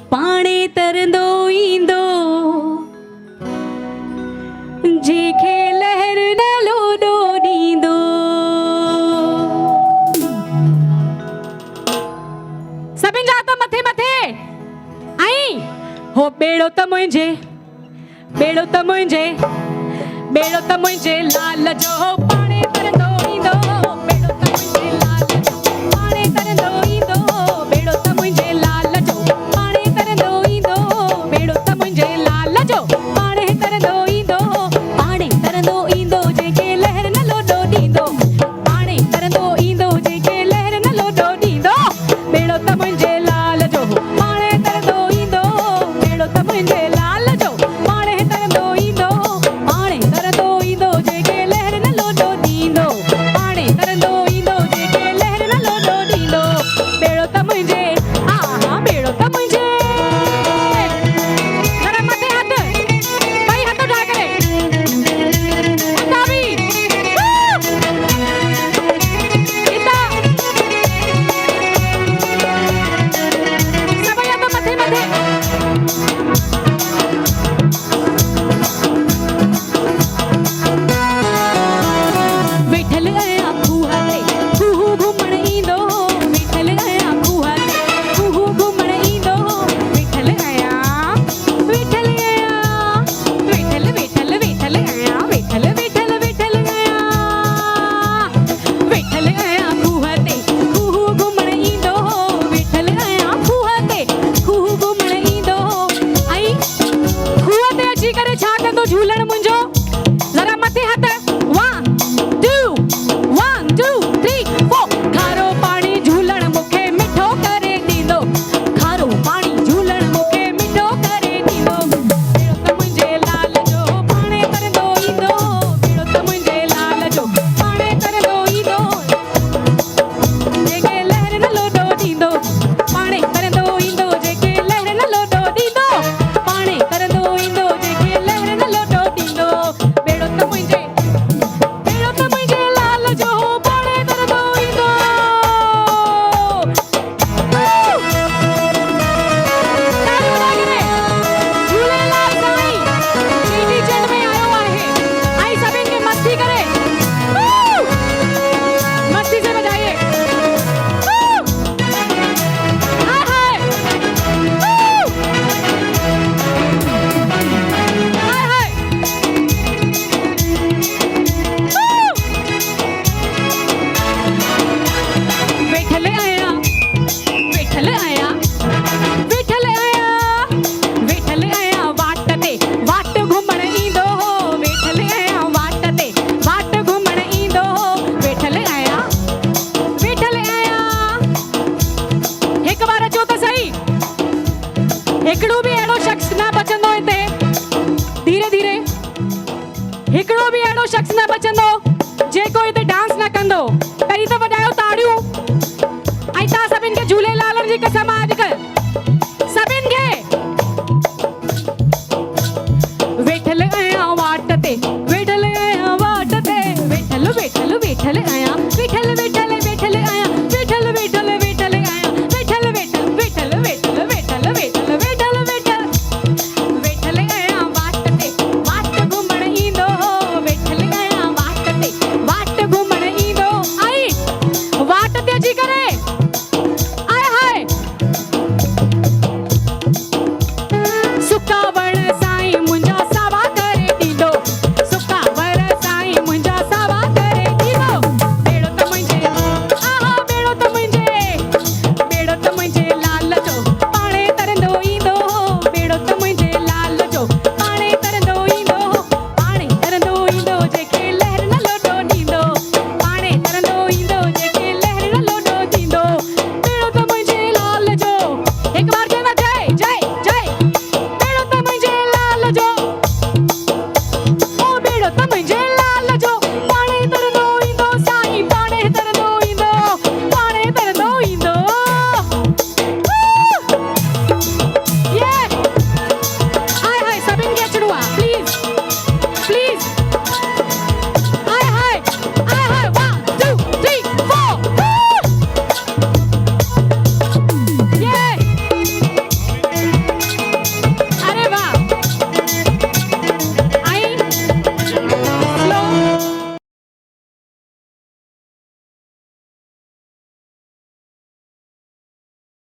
पाणे तरंदो ईंदो जेके लहर न लोॾो ॾींदो। सभिनि जा हथ मथे मथे ऐं हो बेड़ो त मुंहिंजे बेड़ो त मुंहिंजे बेड़ो त मुंहिंजे लाल जो पाणे तरंदो ईंदो। बेड़ो त मुंहिंजे लाल जो पाणे तरंदो ईंदो। बेड़ो त मुंहिंजे लाल जो पाणे तरंदो ईंदो। बेड़ो त मुंहिंजे लाल जो पाणे तरंदो ईंदो। पाणे तरंदो ईंदो जेके लहर न लोॾो ॾींदो। पाणे तरंदो ईंदो जेके लहर न लोॾो ॾींदो। बेड़ो त मुंहिंजे लाल जो पाणे तरंदो ईंदो। बेड़ो त मुंहिंजे लाल जो पाणे तरंदो ईंदो। पाणे तरंदो ईंदो जेके लहर न लोॾो ॾींदो। पाणे तरंदो ईंदो जेके लहर न लोॾो ॾींदो। बेड़ो त मुंहिंजे आहा बेड़ो त मुंहिंजे। जरा मथे हथ ॿई हथ उठाए करे उतावी इता सभई हथ मथे मथे। वेठल आहियां खूह ते खूह घुमण ईंदो। वेठल आहियां खूह ते खूह घुमण ईंदो। वेठल आहियां वेठल आहियां वेठल वेठल वेठल आहियां वेठल वेठल वेठल आहियां। वेठल आहियां खूह ते खूह घुमण ईंदो। वेठल आहियां खूह ते खूह घुमण ईंदो। ऐं खूह ते अची करे छा कंदो झूलण मुंहिंजो। जरा मथे हथ 1 2 3 4। खारो पाणी झूलण मूंखे मिठो करे ॾींदो। खारो पाणी झूलण मूंखे मिठो करे ॾींदो। बेड़ो त मुंहिंजे लाल जो पाणे तरंदो ईंदो। बेड़ो त मुंहिंजे लाल जो पाणे तरंदो ईंदो। जेके लहर न लोॾो ॾींदो। पाणे तरंदो ईंदो जेके लहर न लोॾो ॾींदो। पाणे तरंदो ईंदो जेके लहर न लोॾो ॾींदो। बेड़ो त मुंहिंजे लाल जो पाणे तरंदो ईंदो। तालियूं वॼाए करे झूलेलाल साईं चेटी चंड में आयो आहे ऐं सभिनि खे मस्ती करे मस्ती से बजाइए। हाय हाय हाय हाय। वेठल आहियां वेठल आहियां वेठल आहियां वेठल आहियां वाट ते वाट घुमण ईंदो। वेठल आहियां वाट ते वाट घुमण ईंदो। वेठल आहियां वेठल आहियां। हिकु बार अचो त सही। हिकिड़ो बि अहिड़ो शख़्स न बचंदो हिते। धीरे धीरे हिकिड़ो बि अहिड़ो शख़्स न बचंदो